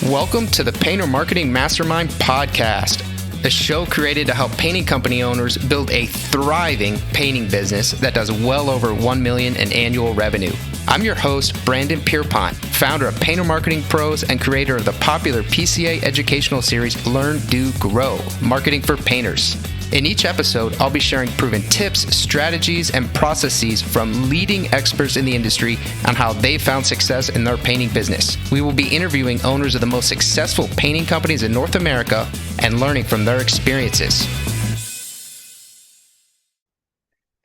Welcome to the Painter Marketing Mastermind Podcast, a show created to help painting company owners build a thriving painting business that does well over $1 million in annual revenue. I'm your host, Brandon Pierpont, founder of Painter Marketing Pros and creator of the popular PCA educational series, Learn, Do, Grow, Marketing for Painters. In each episode, I'll be sharing proven tips, strategies, and processes from leading experts in the industry on how they found success in their painting business. We will be interviewing owners of the most successful painting companies in North America and learning from their experiences.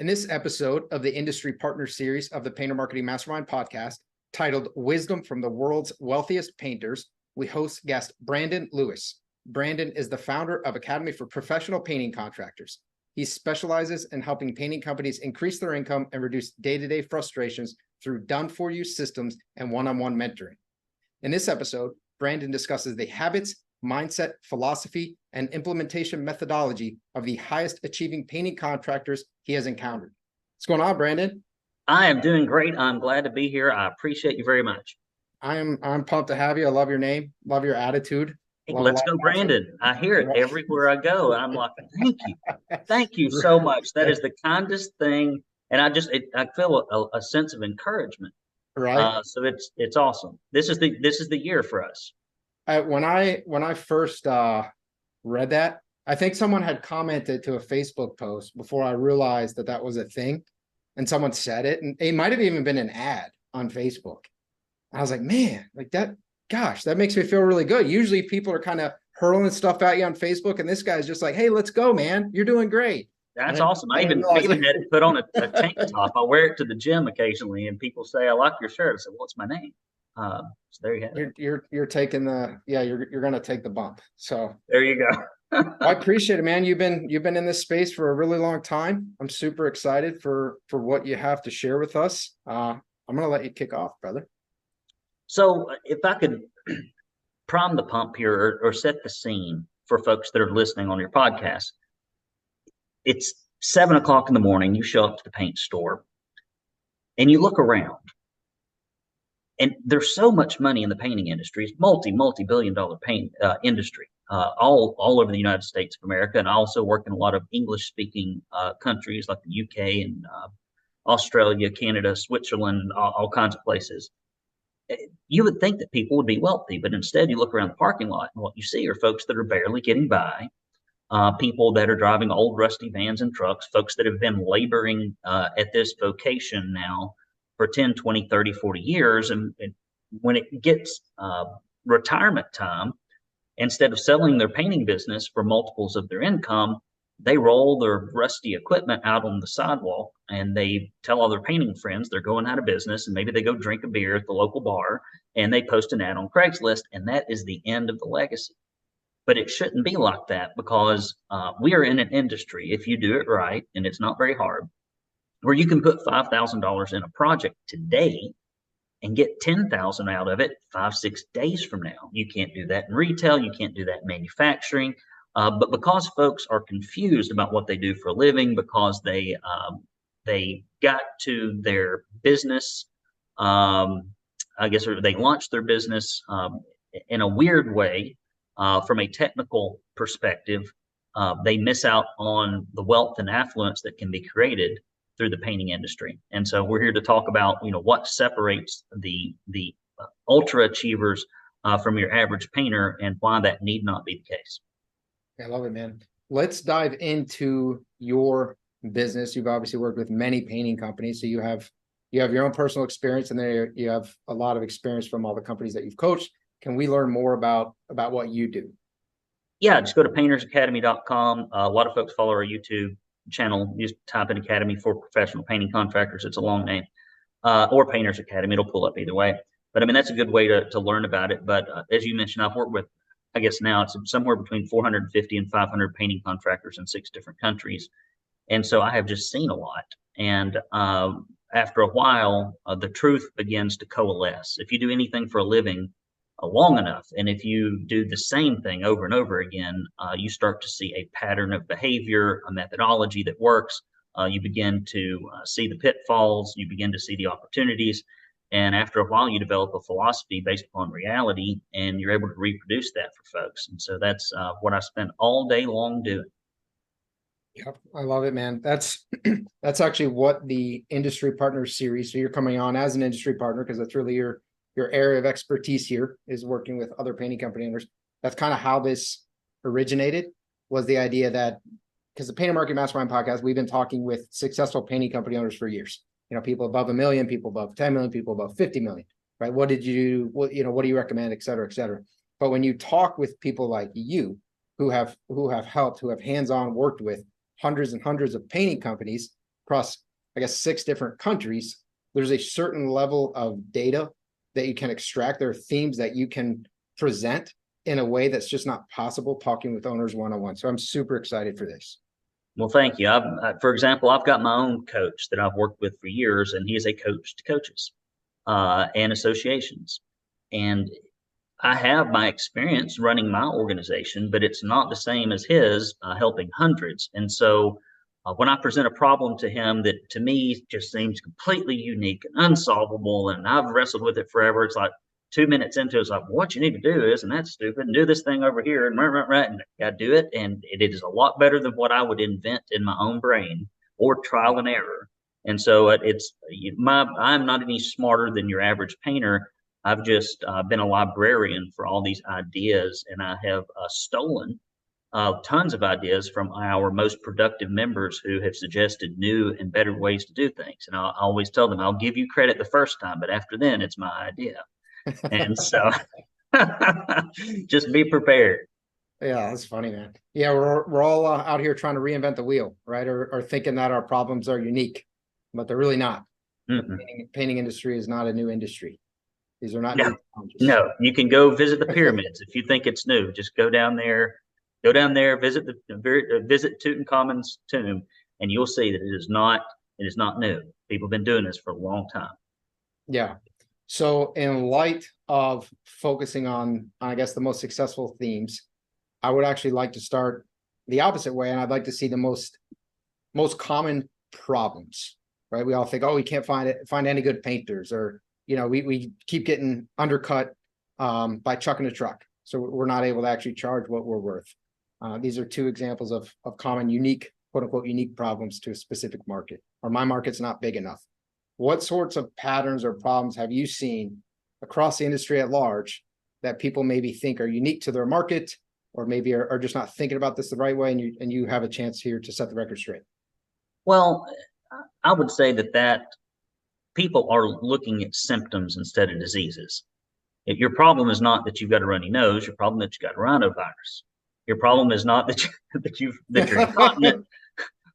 In this episode of the Industry Partner Series of the Painter Marketing Mastermind Podcast, titled Wisdom from the World's Wealthiest Painters, we host guest Brandon Lewis. Brandon is the founder of Academy for Professional Painting Contractors. He specializes in helping painting companies increase their income and reduce day-to-day frustrations through done-for-you systems and one-on-one mentoring. In this episode, Brandon discusses the habits, mindset, philosophy, and implementation methodology of the highest achieving painting contractors he has encountered. What's going on, Brandon? I am doing great. I'm glad to be here. I appreciate you very much. I'm pumped to have you. I love your name. Love your attitude. Hey, let's go, Brandon. I hear it everywhere I go. I'm like, thank you. Thank you so much. That is the kindest thing. And I feel a sense of encouragement. Right. So it's awesome. This is the year for us. When I first read that, I think someone had commented to a Facebook post before I realized that was a thing, and someone said it, and it might have even been an ad on Facebook. I was like, man, like that. Gosh, that makes me feel really good. Usually people are kind of hurling stuff at you on Facebook, and this guy's just like, hey, let's go, man. You're doing great. That's awesome. I even had it put on a tank top. I wear it to the gym occasionally, and people say, I like your shirt. I said, what's my name? So there you have it. You're taking you're going to take the bump. So there you go. I appreciate it, man. You've been in this space for a really long time. I'm super excited for what you have to share with us. I'm going to let you kick off, brother. So if I could prime the pump here or set the scene for folks that are listening on your podcast, it's 7 o'clock in the morning. You show up to the paint store and you look around, and there's so much money in the painting industry. It's multi-billion-dollar paint industry all over the United States of America. And I also work in a lot of English-speaking countries like the UK and Australia, Canada, Switzerland, all kinds of places. You would think that people would be wealthy, but instead you look around the parking lot and what you see are folks that are barely getting by, people that are driving old rusty vans and trucks, folks that have been laboring at this vocation now for 10, 20, 30, 40 years. And when it gets retirement time, instead of selling their painting business for multiples of their income, they roll their rusty equipment out on the sidewalk and they tell all their painting friends they're going out of business, and maybe they go drink a beer at the local bar and they post an ad on Craigslist, and that is the end of the legacy. But it shouldn't be like that, because we are in an industry, if you do it right, and it's not very hard, where you can put $5,000 in a project today and get $10,000 out of it 5-6 days from now. You can't do that in retail. You can't do that in manufacturing. But because folks are confused about what they do for a living, because they got to their business, I guess, or they launched their business in a weird way from a technical perspective, they miss out on the wealth and affluence that can be created through the painting industry. And so we're here to talk about, what separates the ultra achievers from your average painter and why that need not be the case. I love it, man. Let's dive into your business. You've obviously worked with many painting companies, so you have your own personal experience, and then you have a lot of experience from all the companies that you've coached. Can we learn more about what you do? Yeah, just go to paintersacademy.com. A lot of folks follow our YouTube channel. Just type in Academy for Professional Painting Contractors. It's a long name, or Painters Academy. It'll pull up either way. But I mean, that's a good way to learn about it. But as you mentioned, I've worked with, I guess now it's somewhere between 450 and 500 painting contractors in 6 different countries. And so I have just seen a lot. And after a while, the truth begins to coalesce. If you do anything for a living long enough, and if you do the same thing over and over again, you start to see a pattern of behavior, a methodology that works. You begin to see the pitfalls. You begin to see the opportunities. And after a while, you develop a philosophy based upon reality, and you're able to reproduce that for folks. And so that's what I spend all day long doing. Yep, I love it, man. That's actually what the Industry Partners series. So you're coming on as an industry partner because that's really your area of expertise here is working with other painting company owners. That's kind of how this originated, was the idea that because the Painter Marketing Mastermind podcast, we've been talking with successful painting company owners for years. People above $1 million, people above 10 million, people above 50 million, right? What do you recommend, et cetera, et cetera. But when you talk with people like you who have helped, who have hands-on worked with hundreds and hundreds of painting companies across, I guess, 6 different countries, there's a certain level of data that you can extract. There are themes that you can present in a way that's just not possible talking with owners one-on-one. So I'm super excited for this. Well, thank you. For example, I've got my own coach that I've worked with for years, and he is a coach to coaches and associations. And I have my experience running my organization, but it's not the same as his helping hundreds. And so when I present a problem to him that to me just seems completely unique and unsolvable, and I've wrestled with it forever, it's like 2 minutes into it's like, what you need to do is, and that's stupid, and do this thing over here, and I do it, and it is a lot better than what I would invent in my own brain or trial and error. And so I'm not any smarter than your average painter. I've just been a librarian for all these ideas, and I have stolen tons of ideas from our most productive members who have suggested new and better ways to do things. And I always tell them, I'll give you credit the first time, but after then, it's my idea. And so just be prepared. Yeah, that's funny, man. Yeah, we're all out here trying to reinvent the wheel, right? Or thinking that our problems are unique, but they're really not. Mm-hmm. The painting industry is not a new industry. These are not new challenges. No, you can go visit the pyramids if you think it's new. Just go down there, visit Tutankhamun's tomb, and you'll see that it is not new. People have been doing this for a long time. Yeah. So in light of focusing on, I guess, the most successful themes, I would actually like to start the opposite way, and I'd like to see the most common problems, right? We all think, oh, we can't find any good painters, or we keep getting undercut by chucking a truck. So we're not able to actually charge what we're worth. These are 2 examples of common unique, quote unquote, unique problems to a specific market, or my market's not big enough. What sorts of patterns or problems have you seen across the industry at large that people maybe think are unique to their market, or maybe are just not thinking about this the right way, and you have a chance here to set the record straight? Well, I would say that people are looking at symptoms instead of diseases. If your problem is not that you've got a runny nose, your problem that you got rhinovirus. Your problem is not that you're incontinent.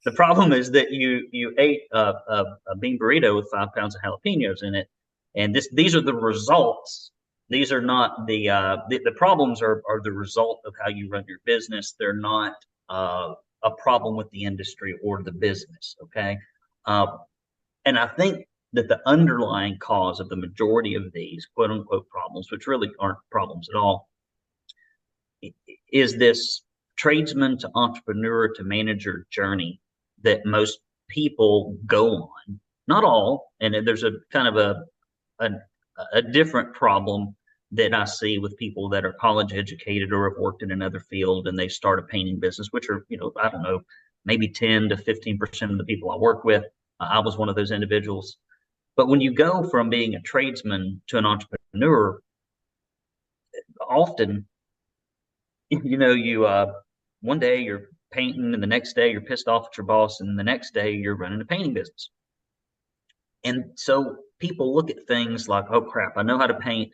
The problem is that you ate a bean burrito with 5 pounds of jalapenos in it, and these are the results. These are not the problems are the result of how you run your business. They're not a problem with the industry or the business. Okay, and I think that the underlying cause of the majority of these quote unquote problems, which really aren't problems at all, is this tradesman to entrepreneur to manager journey that most people go on. Not all, and there's a kind of a different problem that I see with people that are college educated or have worked in another field and they start a painting business, which are, I don't know, maybe 10 to 15% of the people I work with. I was one of those individuals. But when you go from being a tradesman to an entrepreneur, often, one day you're painting, and the next day you're pissed off at your boss, and the next day you're running a painting business. And so people look at things like, oh crap, I know how to paint.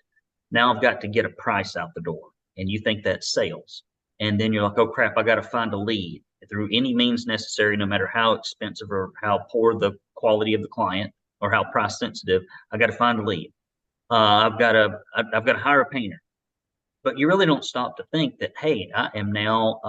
Now I've got to get a price out the door. And you think that's sales. And then you're like, oh crap, I got to find a lead through any means necessary, no matter how expensive or how poor the quality of the client or how price sensitive. I got to find a lead. I've got to hire a painter. But you really don't stop to think that, hey, I am now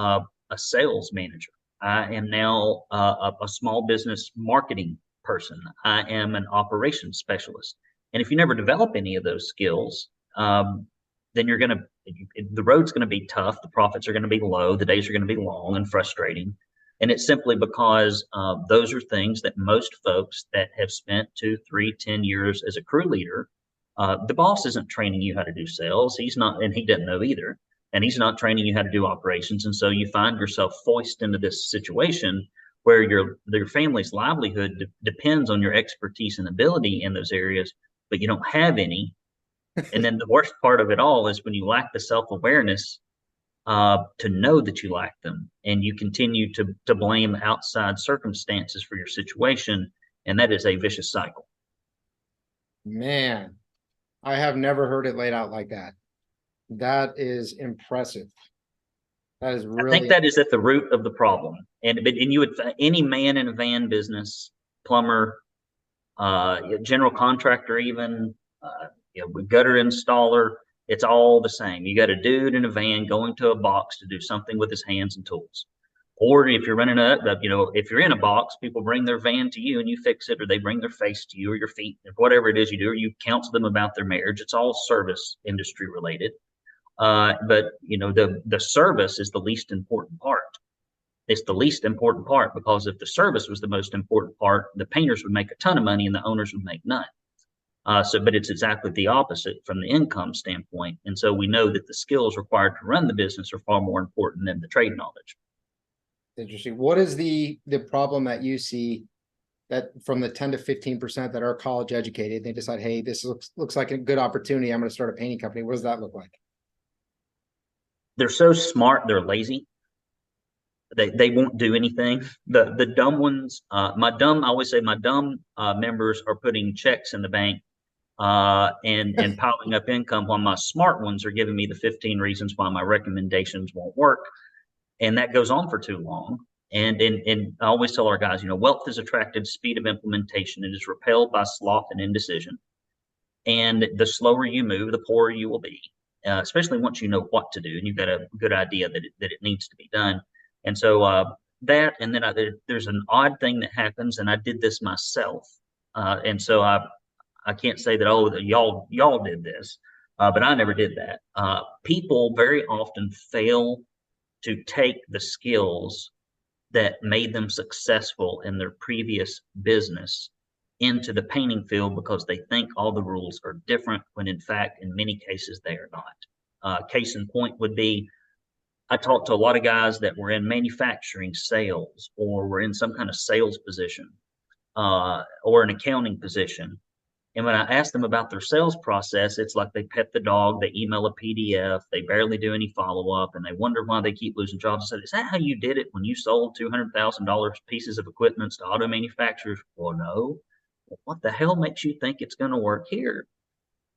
a sales manager. I am now a small business marketing person. I am an operations specialist. And if you never develop any of those skills, then the road's going to be tough. The profits are going to be low. The days are going to be long and frustrating. And it's simply because those are things that most folks that have spent 2, 3, 10 years as a crew leader The boss isn't training you how to do sales. He's not, and he doesn't know either. And he's not training you how to do operations. And so you find yourself foisted into this situation where your family's livelihood depends on your expertise and ability in those areas, but you don't have any. And then the worst part of it all is when you lack the self-awareness to know that you lack them, and you continue to blame outside circumstances for your situation, and that is a vicious cycle. Man, I have never heard it laid out like that. That is impressive. That is really. I think that is at the root of the problem. And you would, any man in a van business, plumber, general contractor, even gutter installer, it's all the same. You got a dude in a van going to a box to do something with his hands and tools. Or if you're running if you're in a box, people bring their van to you and you fix it, or they bring their face to you or your feet, or whatever it is you do, or you counsel them about their marriage. It's all service industry related. But the service is the least important part. It's the least important part, because if the service was the most important part, the painters would make a ton of money and the owners would make none. But it's exactly the opposite from the income standpoint. And so we know that the skills required to run the business are far more important than the trade knowledge. Interesting. What is the problem that you see that from the 10 to 15% that are college educated, they decide, hey, this looks like a good opportunity, I'm going to start a painting company? What does that look like? They're so smart, they're lazy. They won't do anything. The dumb ones, I always say my dumb members are putting checks in the bank and piling up income, while my smart ones are giving me the 15 reasons why my recommendations won't work. And that goes on for too long. And I always tell our guys, wealth is attracted to speed of implementation. It is repelled by sloth and indecision. And the slower you move, the poorer you will be, especially once you know what to do and you've got a good idea that it needs to be done. And so that, and then there's an odd thing that happens, and I did this myself. And so I can't say that, y'all did this, but I never did that. People very often fail to take the skills that made them successful in their previous business into the painting field because they think all the rules are different, when in fact, in many cases, they are not. Case in point would be, I talked to a lot of guys that were in manufacturing sales, or were in some kind of sales position, or an accounting position. And when I asked them about their sales process, it's like they pet the dog, they email a PDF, they barely do any follow-up, and they wonder why they keep losing jobs. I said, is that how you did it when you sold $200,000 pieces of equipment to auto manufacturers? Well, no. Well, what the hell makes you think it's going to work here?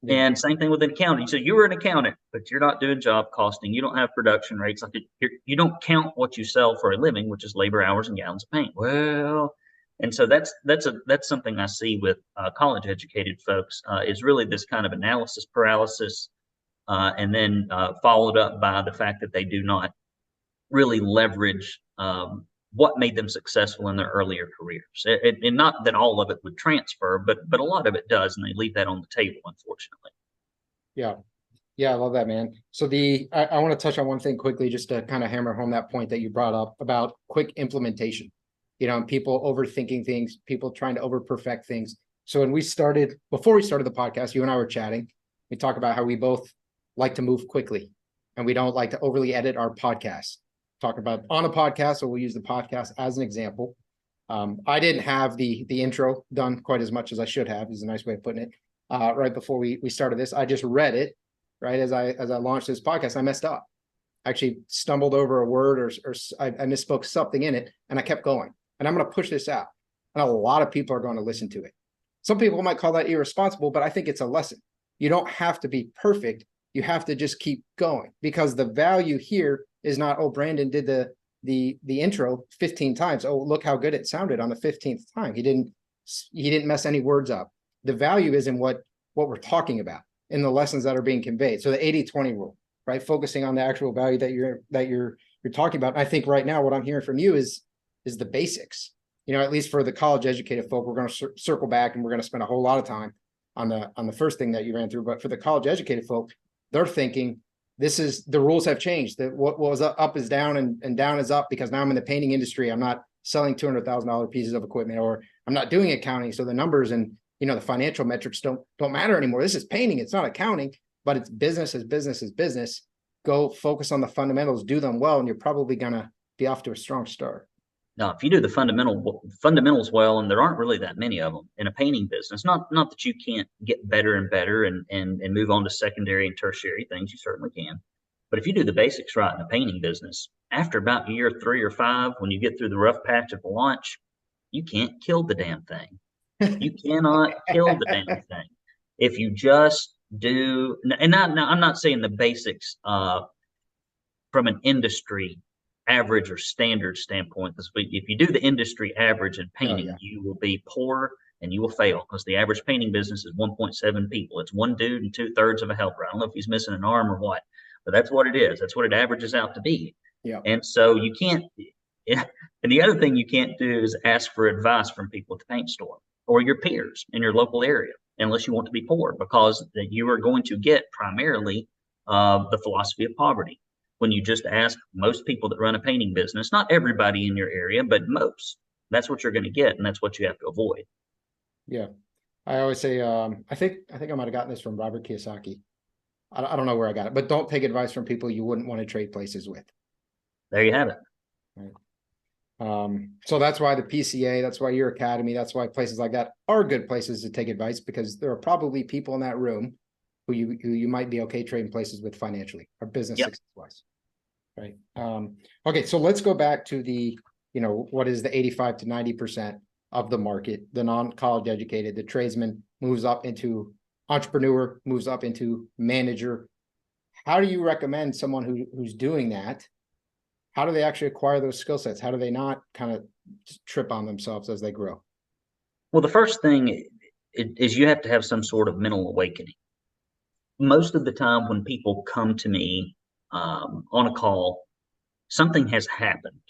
Yeah. And same thing with an accountant. So you were an accountant, but you're not doing job costing. You don't have production rates. You don't count what you sell for a living, which is labor hours and gallons of paint. Well, and so that's something I see with college educated folks, is really this kind of analysis paralysis, and then followed up by the fact that they do not really leverage what made them successful in their earlier careers. And not that all of it would transfer, but a lot of it does, and they leave that on the table, unfortunately. Yeah, I love that, man. So I want to touch on one thing quickly, just to kind of hammer home that point that you brought up about quick implementation. And people overthinking things, people trying to over perfect things. So before we started the podcast, you and I were chatting. We talked about how we both like to move quickly, and we don't like to overly edit our podcast. Talk about on a podcast, so we'll use the podcast as an example. I didn't have the intro done quite as much as I should have, is a nice way of putting it. Right before we started this, I just read it right as I launched this podcast. I messed up. I actually stumbled over a word, or I misspoke something in it, and I kept going. And I'm going to push this out, and a lot of people are going to listen to it. Some people might call that irresponsible, but I think it's a lesson. You don't have to be perfect. You have to just keep going, because the value here is not, oh, Brandon did the intro 15 times. Oh, look how good it sounded on the 15th time. He didn't mess any words up. The value is in what we're talking about, in the lessons that are being conveyed. So the 80-20 rule, right? Focusing on the actual value that you're talking about. And I think right now what I'm hearing from you is the basics. At least for the college educated folk, we're going to circle back, and we're going to spend a whole lot of time on the first thing that you ran through. But for the college educated folk, they're thinking, the rules have changed, that what was up is down, and down is up, because now I'm in the painting industry. I'm not selling $200,000 pieces of equipment, or I'm not doing accounting. So the numbers and the financial metrics don't matter anymore. This is painting. It's not accounting, but it's business is business is business. Go focus on the fundamentals, do them well, and you're probably going to be off to a strong start. Now, if you do the fundamentals well, and there aren't really that many of them in a painting business, not that you can't get better and better and move on to secondary and tertiary things, you certainly can. But if you do the basics right in the painting business, after about year 3 or 5, when you get through the rough patch of the launch, you can't kill the damn thing. You cannot kill the damn thing. If you just do, and I'm not saying the basics from an industry average or standard standpoint, because if you do the industry average in painting, you will be poor and you will fail, because the average painting business is 1.7 people. It's one dude and 2/3 of a helper. I don't know if he's missing an arm or what, but that's what it is. That's what it averages out to be. Yeah. And so you can't, and the other thing you can't do is ask for advice from people at the paint store or your peers in your local area, unless you want to be poor, because you are going to get primarily the philosophy of poverty. When you just ask most people that run a painting business, not everybody in your area, but most, that's what you're going to get. And that's what you have to avoid. Yeah. I always say, I think I might've gotten this from Robert Kiyosaki. I don't know where I got it, but don't take advice from people you wouldn't want to trade places with. There you have it. Right. So that's why the PCA, that's why your academy, that's why places like that are good places to take advice, because there are probably people in that room who you might be okay trading places with financially or business success wise. Right. Okay. So let's go back to the, what is the 85 to 90% of the market, the non-college educated, the tradesman moves up into entrepreneur, moves up into manager. How do you recommend someone who's doing that? How do they actually acquire those skill sets? How do they not kind of trip on themselves as they grow? Well, the first thing is you have to have some sort of mental awakening. Most of the time when people come to me on a call, something has happened.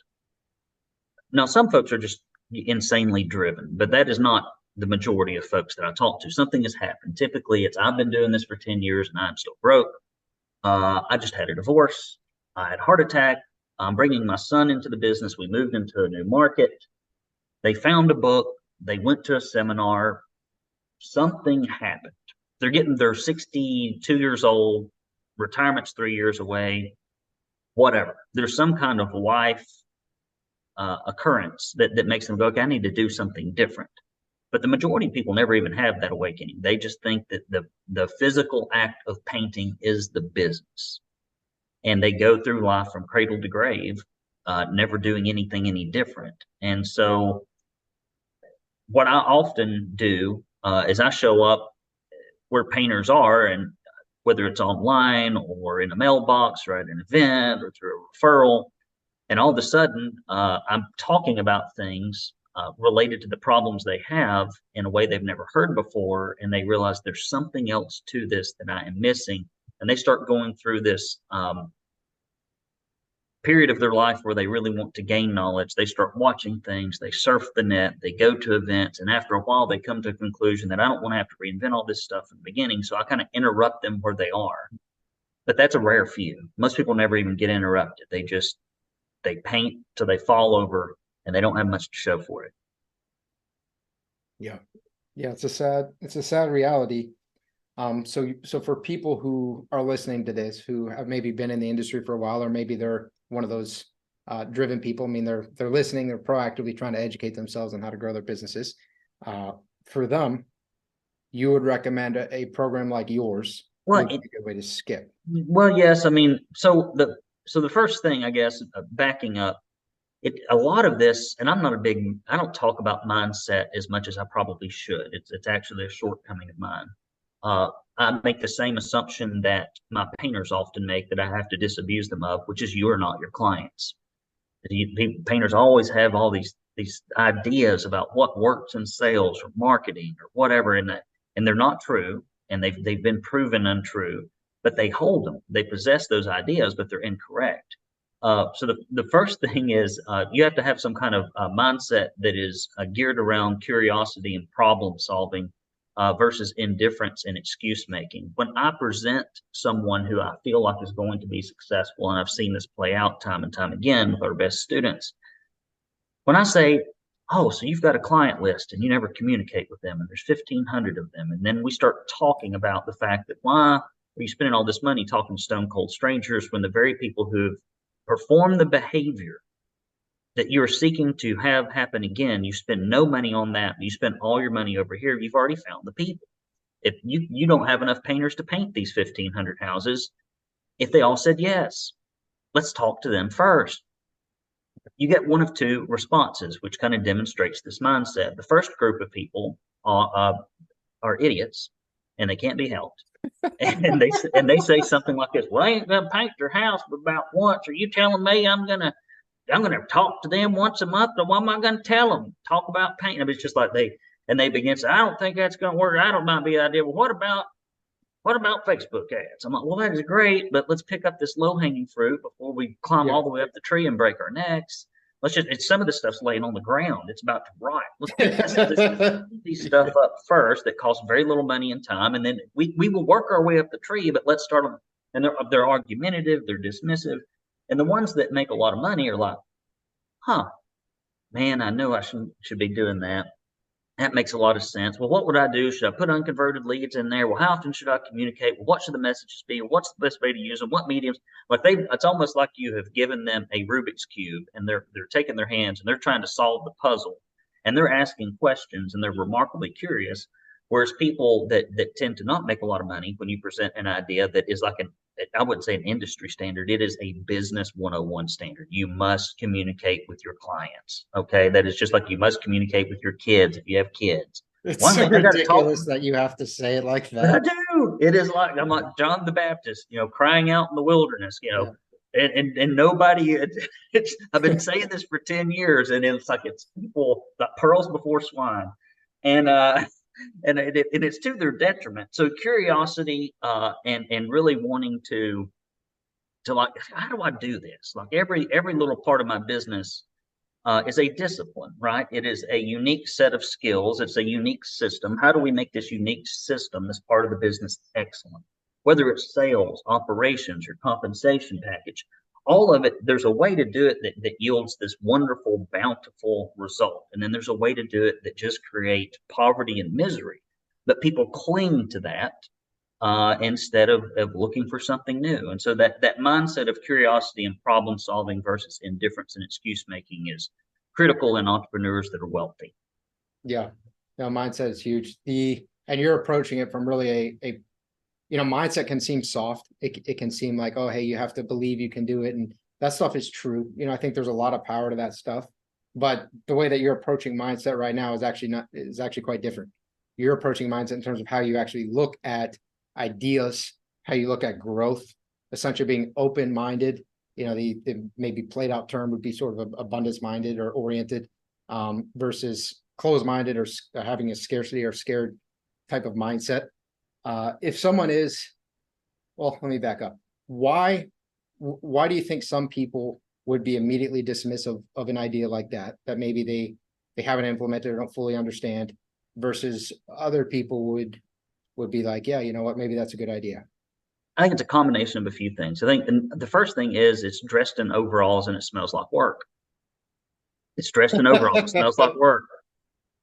Now, some folks are just insanely driven, but that is not the majority of folks that I talk to. Something has happened. Typically, it's I've been doing this for 10 years and I'm still broke. I just had a divorce. I had a heart attack. I'm bringing my son into the business. We moved into a new market. They found a book. They went to a seminar. Something happened. They're 62 years old. Retirement's 3 years away. Whatever. There's some kind of life occurrence that makes them go, okay, I need to do something different. But the majority of people never even have that awakening. They just think that the physical act of painting is the business. And they go through life from cradle to grave, never doing anything any different. And so what I often do is I show up where painters are, and whether it's online or in a mailbox or at an event or through a referral, and all of a sudden I'm talking about things related to the problems they have in a way they've never heard before, and they realize there's something else to this that I am missing, and they start going through this period of their life where they really want to gain knowledge. They start watching things, they surf the net, they go to events, and after a while they come to a conclusion that I don't want to have to reinvent all this stuff in the beginning, so I kind of interrupt them where they are. But that's a rare few. Most people never even get interrupted. They paint till they fall over, and they don't have much to show for it. Yeah. It's a sad reality. So for people who are listening to this, who have maybe been in the industry for a while, or maybe they're one of those driven people, I mean, they're listening, they're proactively trying to educate themselves on how to grow their businesses. For them, you would recommend a program like yours. Well, would be a good way to skip. Well, yes. I mean, so the first thing, I guess, backing up, a lot of this, and I don't talk about mindset as much as I probably should. It's actually a shortcoming of mine. I make the same assumption that my painters often make, that I have to disabuse them of, which is you are not your clients. Painters always have all these ideas about what works in sales or marketing or whatever, and they're not true, and they've been proven untrue, but they hold them. They possess those ideas, but they're incorrect. So the first thing is you have to have some kind of mindset that is geared around curiosity and problem solving versus indifference and excuse making. When I present someone who I feel like is going to be successful, and I've seen this play out time and time again with our best students, when I say, oh, so you've got a client list and you never communicate with them, and there's 1,500 of them. And then we start talking about the fact that why are you spending all this money talking to stone cold strangers when the very people who've performed the behavior that you're seeking to have happen again, you spend no money on that, you spend all your money over here, you've already found the people. If you don't have enough painters to paint these 1,500 houses, if they all said yes, let's talk to them first. You get one of two responses, which kind of demonstrates this mindset. The first group of people are idiots, and they can't be helped. And they say something like this: "Well, I ain't gonna paint their house but about once. Are you telling me I'm gonna talk to them once a month? Or what am I gonna tell them? Talk about painting?" I mean, it's just like they begin to say, "I don't think that's gonna work. I don't might be an idea." Well, what about Facebook ads? I'm like, well, that is great, but let's pick up this low-hanging fruit before we climb all the way up the tree and break our necks. It's some of this stuff's laying on the ground. It's about to rot. Let's pick this stuff up first that costs very little money and time, and then we will work our way up the tree, but let's start them. And they're argumentative, they're dismissive. And the ones that make a lot of money are like, man, I know I should be doing that. That makes a lot of sense. Well, what would I do? Should I put unconverted leads in there? Well, how often should I communicate? Well, what should the messages be? What's the best way to use them? What mediums? Like it's almost like you have given them a Rubik's Cube, and they're taking their hands and they're trying to solve the puzzle, and they're asking questions, and they're remarkably curious. Whereas people that tend to not make a lot of money, when you present an idea that is like I wouldn't say an industry standard, it is a business 101 standard. You must communicate with your clients. Okay. That is just like you must communicate with your kids if you have kids. It's so ridiculous that you have to say it like that. I do. It is like, I'm like John the Baptist, crying out in the wilderness, and nobody, I've been saying this for 10 years, and it's like, it's people like pearls before swine. And it's to their detriment. So curiosity and really wanting to like, how do I do this? Like every little part of my business is a discipline, right? It is a unique set of skills. It's a unique system. How do we make this unique system, this part of the business, excellent? Whether it's sales, operations, your compensation package, all of it, there's a way to do it that yields this wonderful, bountiful result. And then there's a way to do it that just creates poverty and misery. But people cling to that instead of looking for something new. And so that mindset of curiosity and problem solving versus indifference and excuse making is critical in entrepreneurs that are wealthy. Yeah, no, mindset is huge. And you're approaching it from really a mindset can seem soft. It can seem like, oh, hey, you have to believe you can do it. And that stuff is true. I think there's a lot of power to that stuff. But the way that you're approaching mindset right now is actually quite different. You're approaching mindset in terms of how you actually look at ideas, how you look at growth, essentially being open-minded. The maybe played out term would be sort of abundance-minded or oriented versus closed-minded or having a scarcity or scared type of mindset. If someone is, well, let me back up. Why do you think some people would be immediately dismissive of an idea like that maybe they haven't implemented or don't fully understand, versus other people would be like, yeah, you know what, maybe that's a good idea? I think it's a combination of a few things. I think the first thing is it's dressed in overalls and it smells like work. It's dressed in overalls, it smells like work.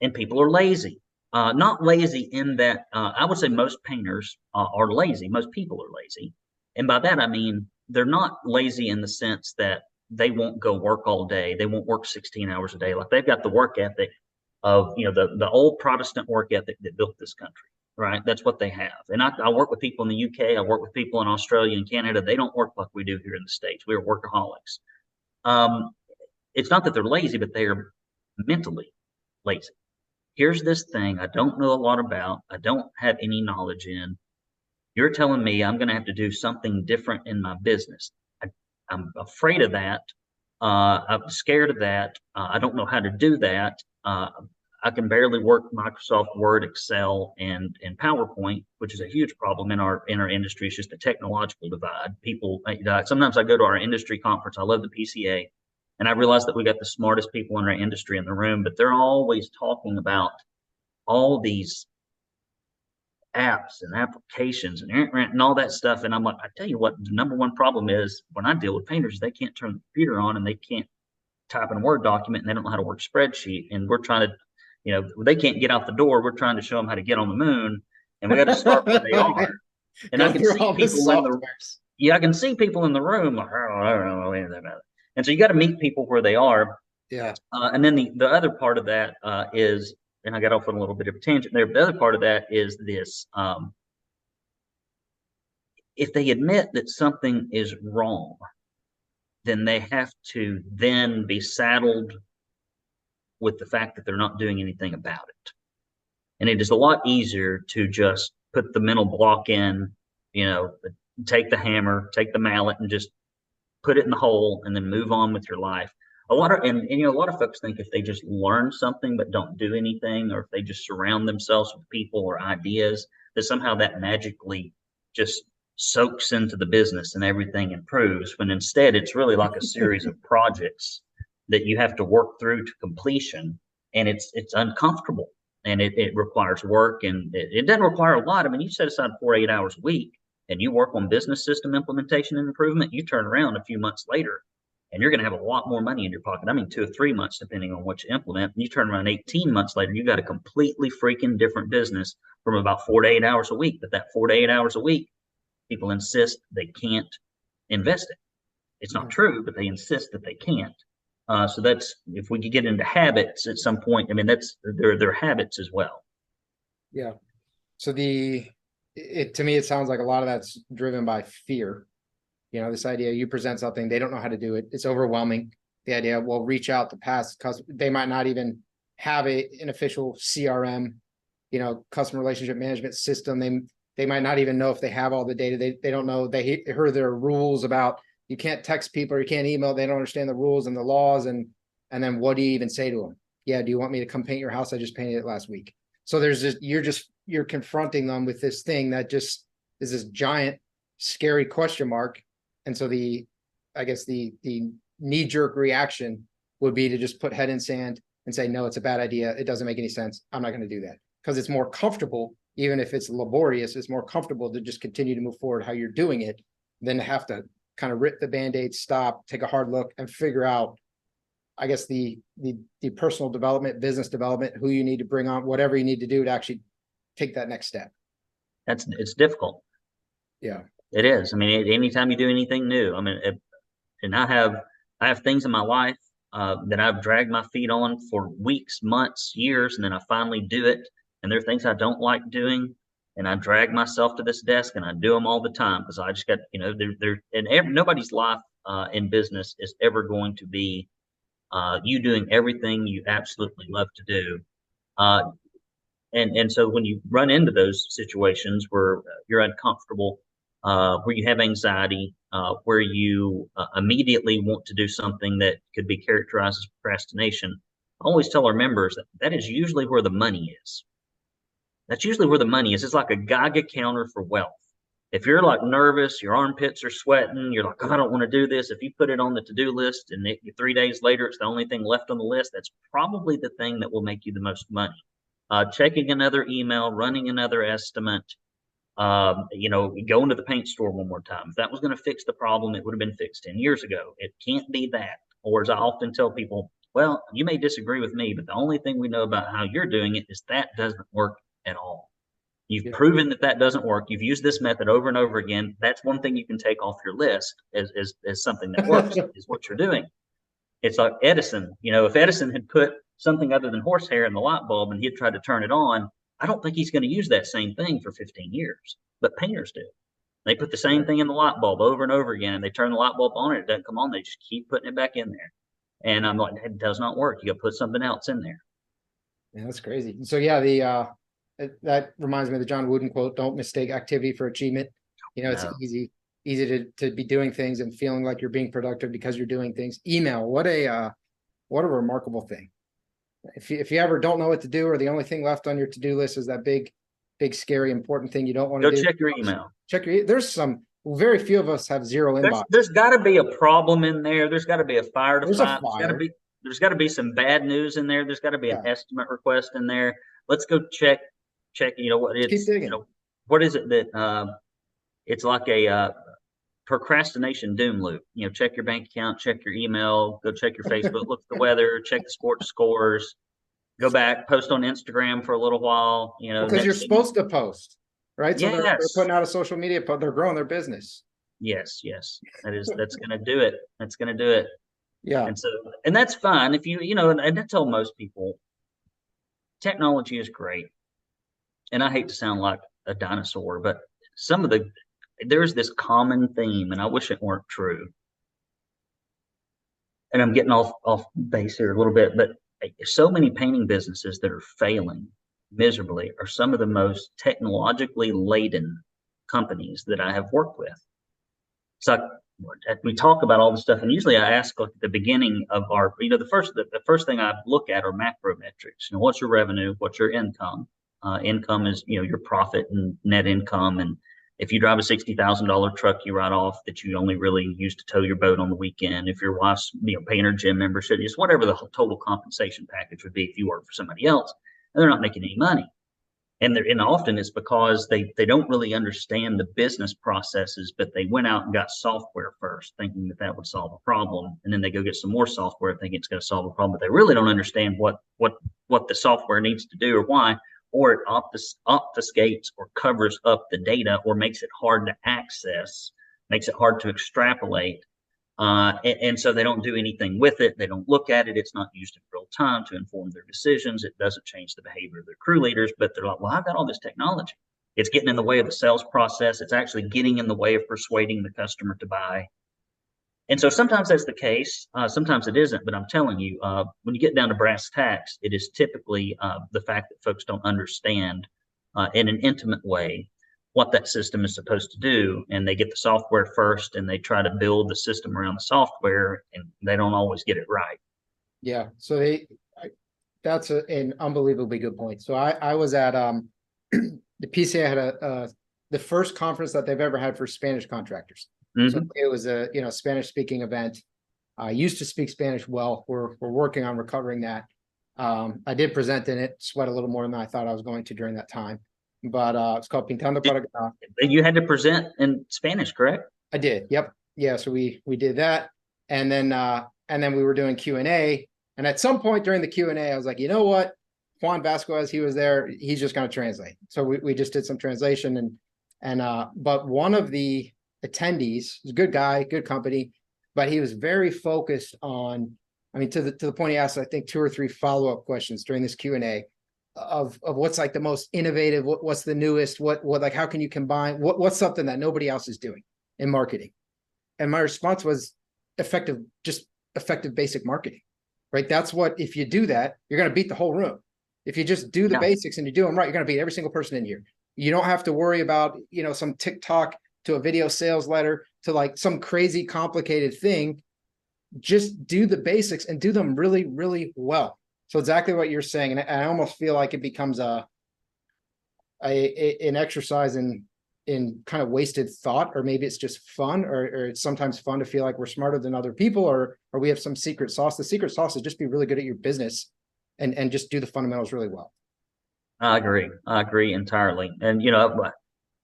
And people are lazy. Not lazy in that, I would say most painters are lazy. Most people are lazy. And by that, I mean, they're not lazy in the sense that they won't go work all day. They won't work 16 hours a day. Like they've got the work ethic of, the old Protestant work ethic that built this country, right? That's what they have. And I work with people in the UK. I work with people in Australia and Canada. They don't work like we do here in the States. We are workaholics. It's not that they're lazy, but they are mentally lazy. Here's this thing I don't know a lot about. I don't have any knowledge in. You're telling me I'm going to have to do something different in my business. I'm afraid of that. I'm scared of that. I don't know how to do that. I can barely work Microsoft Word, Excel, and PowerPoint, which is a huge problem in our industry. It's just a technological divide. People, sometimes I go to our industry conference. I love the PCA. And I realize that we got the smartest people in our industry in the room, but they're always talking about all these apps and applications and all that stuff. And I'm like, I tell you what, the number one problem is when I deal with painters, they can't turn the computer on and they can't type in a Word document and they don't know how to work spreadsheet. And we're trying to, they can't get out the door. We're trying to show them how to get on the moon, and we got to start where they are. And I can see people I can see people in the room. Like, oh, I don't know anything about it. And so you got to meet people where they are. Yeah. And then the other part of that is, and I got off on a little bit of a tangent there, but the other part of that is this. If they admit that something is wrong, then they have to then be saddled with the fact that they're not doing anything about it. And it is a lot easier to just put the mental block in, take the hammer, take the mallet, and just put it in the hole and then move on with your life. A lot of folks think if they just learn something but don't do anything, or if they just surround themselves with people or ideas, that somehow that magically just soaks into the business and everything improves, when instead it's really like a series of projects that you have to work through to completion. And it's uncomfortable, and it requires work, and it doesn't require a lot. I mean, you set aside 4 8 hours a week and you work on business system implementation and improvement, you turn around a few months later and you're going to have a lot more money in your pocket. I mean, 2 or 3 months, depending on what you implement. And you turn around 18 months later, you got a completely freaking different business from about 4 to 8 hours a week. But that 4 to 8 hours a week, people insist they can't invest it. It's not true, but they insist that they can't. So that's, if we could get into habits at some point, I mean, that's their habits as well. Yeah. So to me, it sounds like a lot of that's driven by fear. This idea, you present something, they don't know how to do it. It's overwhelming. The idea, well, reach out to past customers. They might not even have an official CRM, customer relationship management system. They might not even know if they have all the data. They don't know. They heard their rules about you can't text people or you can't email. They don't understand the rules and the laws. And then what do you even say to them? Yeah, do you want me to come paint your house? I just painted it last week. So you're confronting them with this thing that just is this giant, scary question mark. And so the knee-jerk reaction would be to just put head in sand and say, no, it's a bad idea. It doesn't make any sense. I'm not going to do that, because it's more comfortable. Even if it's laborious, it's more comfortable to just continue to move forward how you're doing it than to have to kind of rip the Band-Aid, stop, take a hard look, and figure out, I guess, the personal development, business development, who you need to bring on, whatever you need to do to actually take that next step. It's difficult. Yeah, it is. I mean, anytime you do anything new, I mean, and I have things in my life that I've dragged my feet on for weeks, months, years, and then I finally do it. And there are things I don't like doing, and I drag myself to this desk and I do them all the time, because I just got, nobody's life in business is ever going to be you doing everything you absolutely love to do. And so when you run into those situations where you're uncomfortable, where you have anxiety, where you immediately want to do something that could be characterized as procrastination, I always tell our members that is usually where the money is. That's usually where the money is. It's like a Geiger counter for wealth. If you're like nervous, your armpits are sweating, you're like, oh, I don't want to do this. If you put it on the to-do list and 3 days later, it's the only thing left on the list, that's probably the thing that will make you the most money. Checking another email, running another estimate, going to the paint store one more time. If that was going to fix the problem, it would have been fixed 10 years ago. It can't be that. Or as I often tell people, well, you may disagree with me, but the only thing we know about how you're doing it is that doesn't work at all. You've proven that doesn't work. You've used this method over and over again. That's one thing you can take off your list as something that works is what you're doing. It's like Edison. If Edison had put something other than horsehair in the light bulb and he had tried to turn it on, I don't think he's going to use that same thing for 15 years. But painters do. They put the same thing in the light bulb over and over again, and they turn the light bulb on and it doesn't come on. They just keep putting it back in there. And I'm like, it does not work. You got to put something else in there. Yeah, that's crazy. So that reminds me of the John Wooden quote, don't mistake activity for achievement. It's easy to be doing things and feeling like you're being productive because you're doing things. Email, what a remarkable thing. If you ever don't know what to do, or the only thing left on your to-do list is that big, scary, important thing you don't want to do. Go check your email. There's very few of us have zero inbox. There's got to be a problem in there. There's got to be a fire to fight. There's got to be some bad news in there. There's got to be an estimate request in there. Let's go check. What it's. Keep digging. What is it that it's like a procrastination doom loop. Check your bank account, check your email, go check your Facebook, look at the weather, check the sports scores, go back, post on Instagram for a little while. Because you're supposed to post, right? So they're Yes. putting out a social media post. They're growing their business. Yes. That's going to do it. That's going to do it. Yeah. And that's fine if and I tell most people, technology is great. And I hate to sound like a dinosaur, but there's this common theme, and I wish it weren't true. And I'm getting off base here a little bit, but so many painting businesses that are failing miserably are some of the most technologically laden companies that I have worked with. So we talk about all this stuff, and usually I ask at the beginning of our, the first thing I look at are macro metrics. What's your revenue? What's your income? Income is, your profit and net income. And if you drive a $60,000 truck, you write off that you only really use to tow your boat on the weekend. If your wife's, paying her gym membership, just whatever the total compensation package would be if you work for somebody else, and they're not making any money. And often it's because they don't really understand the business processes, but they went out and got software first, thinking that would solve a problem. And then they go get some more software thinking it's going to solve a problem, but they really don't understand what the software needs to do or why, or it obfuscates or covers up the data or makes it hard to access, makes it hard to extrapolate. And so they don't do anything with it. They don't look at it. It's not used in real time to inform their decisions. It doesn't change the behavior of their crew leaders, but they're like, well, I've got all this technology. It's getting in the way of the sales process. It's actually getting in the way of persuading the customer to buy. And so sometimes that's the case. Sometimes it isn't, but I'm telling you, when you get down to brass tacks, it is typically the fact that folks don't understand in an intimate way what that system is supposed to do. And they get the software first and they try to build the system around the software, and they don't always get it right. Yeah. So that's an unbelievably good point. So I was at the PCA had the first conference that they've ever had for Spanish contractors. Mm-hmm. So it was a Spanish speaking event. I used to speak Spanish well. We're working on recovering that. I did present in it, sweat a little more than I thought I was going to during that time. But it's called Pintando para. You had to present in Spanish, correct? I did. Yep. Yeah. So we did that, and then we were doing Q&A. And at some point during the Q&A, I was like, you know what, Juan Vasquez, he was there. He's just going to translate. So we just did some translation, but one of the attendees, was a good guy, good company, but he was very focused on, to the point he asked, I think 2 or 3 follow-up questions during this Q&A of what's like the most innovative, what's the newest, what like, how can you combine, what's something that nobody else is doing in marketing? And my response was effective basic marketing, right? That's what, if you do that, you're going to beat the whole room. If you just do the basics and you do them right, you're going to beat every single person in here. You don't have to worry about, some TikTok to a video sales letter to like some crazy complicated thing. Just do the basics and do them really, really well. So exactly what you're saying. And I almost feel like it becomes an exercise in kind of wasted thought, or maybe it's just fun, or it's sometimes fun to feel like we're smarter than other people, or we have some secret sauce. The secret sauce is just be really good at your business and just do the fundamentals really well. I agree entirely. And,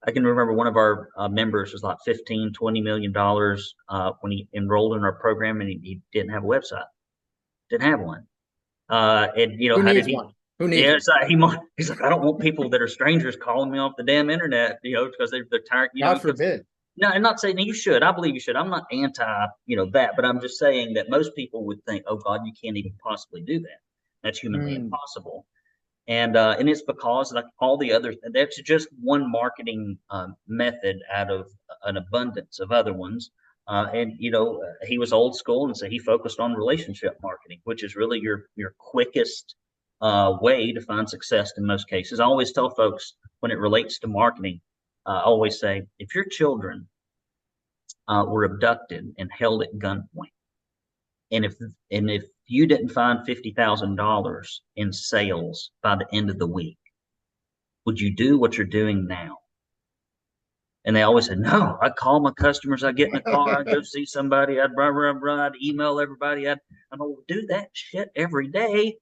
I can remember one of our members was like $15-20 million when he enrolled in our program, and he didn't have a website, didn't have one. And who needs one? Who needs? Yeah, it's like he's like, I don't want people that are strangers calling me off the damn internet, because they're tired. God forbid. No, I'm not saying you should. I believe you should. I'm not anti, that, but I'm just saying that most people would think, oh God, you can't even possibly do that. That's humanly impossible. And it's because like all the other, that's just one marketing method out of an abundance of other ones. He was old school, and so he focused on relationship marketing, which is really your quickest way to find success in most cases. I always tell folks when it relates to marketing, I always say, if your children were abducted and held at gunpoint, and if you didn't find $50,000 in sales by the end of the week, would you do what you're doing now? And they always said, no, I'd call my customers. I'd get in the car. I'd go see somebody. I'd I'd email everybody. I'm going to do that shit every day,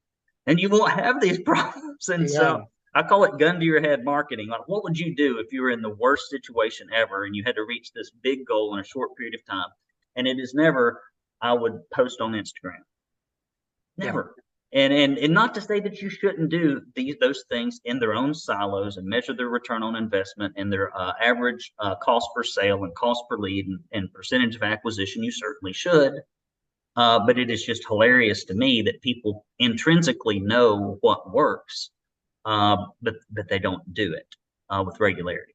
and you won't have these problems. And so I call it gun to your head marketing. Like, what would you do if you were in the worst situation ever and you had to reach this big goal in a short period of time? And it is never, I would post on Instagram. Never. Yeah. And not to say that you shouldn't do those things in their own silos and measure their return on investment and their average cost per sale and cost per lead and percentage of acquisition. You certainly should. But it is just hilarious to me that people intrinsically know what works, but they don't do it with regularity.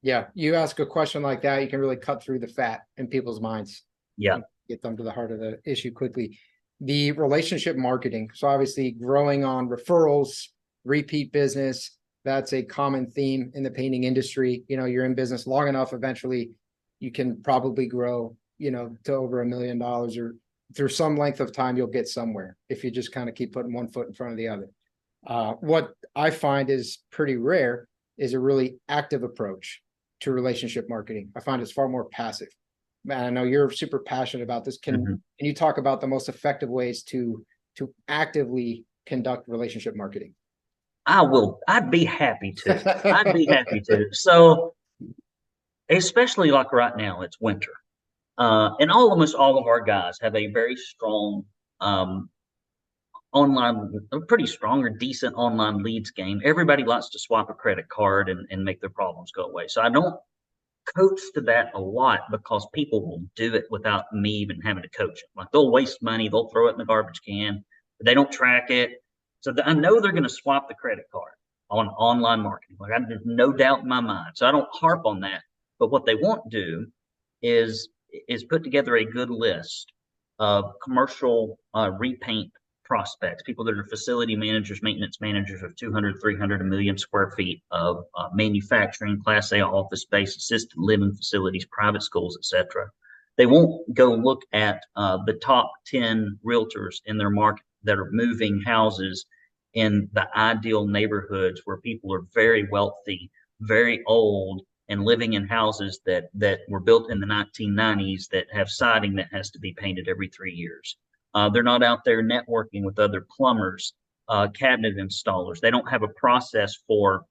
Yeah, you ask a question like that, you can really cut through the fat in people's minds. Yeah, get them to the heart of the issue quickly. The relationship marketing. So obviously growing on referrals, repeat business, that's a common theme in the painting industry. You know, you're in business long enough, eventually you can probably grow, you know, to over $1 million, or through some length of time, you'll get somewhere if you just kind of keep putting one foot in front of the other. What I find is pretty rare is a really active approach to relationship marketing. I find it's far more passive. Man, I know you're super passionate about this. Can you talk about the most effective ways to actively conduct relationship marketing? I will. I'd be happy to. I'd be happy to. So, especially like right now, it's winter, and almost all of our guys have a very strong online, a pretty strong or decent online leads game. Everybody likes to swipe a credit card and make their problems go away. So I don't coach to that a lot because people will do it without me even having to coach them. Like, they'll waste money, they'll throw it in the garbage can, but they don't track it. So I know they're going to swap the credit card on online marketing. Like, there's no doubt in my mind. So I don't harp on that. But what they won't do is put together a good list of commercial repaint prospects, people that are facility managers, maintenance managers of 200, 300, 1 million square feet of manufacturing, Class A office space, assisted living facilities, private schools, etc. They won't go look at the top 10 realtors in their market that are moving houses in the ideal neighborhoods where people are very wealthy, very old, and living in houses that were built in the 1990s that have siding that has to be painted every 3 years. They're not out there networking with other plumbers, cabinet installers. They don't have a process for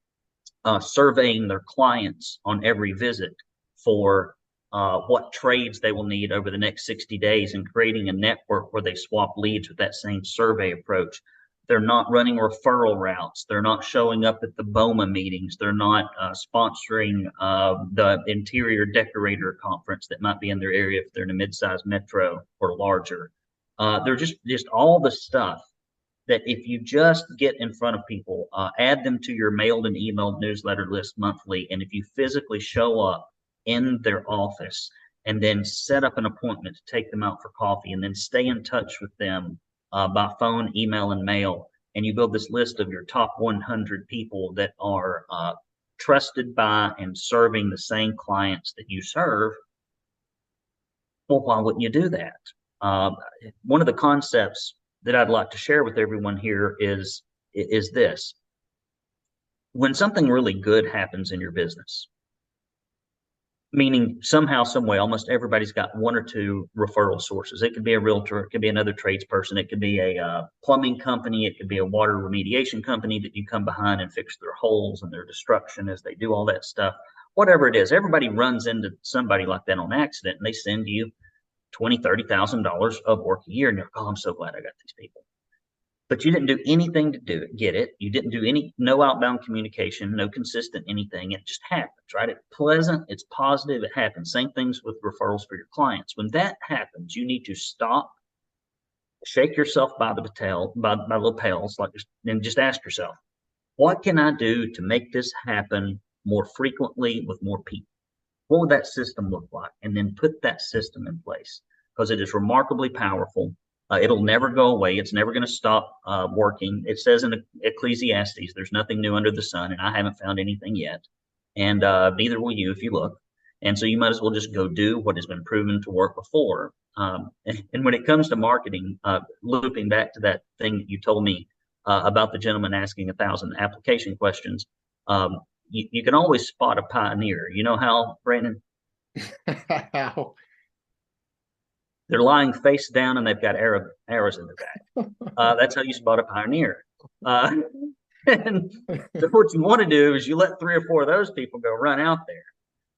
surveying their clients on every visit for what trades they will need over the next 60 days and creating a network where they swap leads with that same survey approach. They're not running referral routes. They're not showing up at the BOMA meetings. They're not sponsoring the interior decorator conference that might be in their area if they're in a mid-sized metro or larger. They're just all the stuff that if you just get in front of people, add them to your mailed and emailed newsletter list monthly, and if you physically show up in their office and then set up an appointment to take them out for coffee and then stay in touch with them by phone, email, and mail, and you build this list of your top 100 people that are trusted by and serving the same clients that you serve, well, why wouldn't you do that? One of the concepts that I'd like to share with everyone here is this. When something really good happens in your business, meaning somehow, some way, almost everybody's got one or two referral sources. It could be a realtor, it could be another tradesperson, it could be a plumbing company, it could be a water remediation company that you come behind and fix their holes and their destruction as they do all that stuff. Whatever it is, everybody runs into somebody like that on accident, and they send you $20,000, $30,000 of work a year, and you're like, oh, I'm so glad I got these people. But you didn't do anything to get it. You didn't do no outbound communication, no consistent anything. It just happens, right? It's pleasant, it's positive, it happens. Same things with referrals for your clients. When that happens, you need to stop, shake yourself by the lapels, and just ask yourself, what can I do to make this happen more frequently with more people? What would that system look like? And then put that system in place, because it is remarkably powerful. It'll never go away. It's never going to stop working. It says in Ecclesiastes, there's nothing new under the sun, and I haven't found anything yet. And neither will you if you look. And so you might as well just go do what has been proven to work before. And when it comes to marketing, looping back to that thing that you told me about the gentleman asking 1,000 application questions, you can always spot a pioneer. You know how, Brandon? How? They're lying face down and they've got arrows in their back. That's how you spot a pioneer. And so what you want to do is you let 3 or 4 of those people go run out there.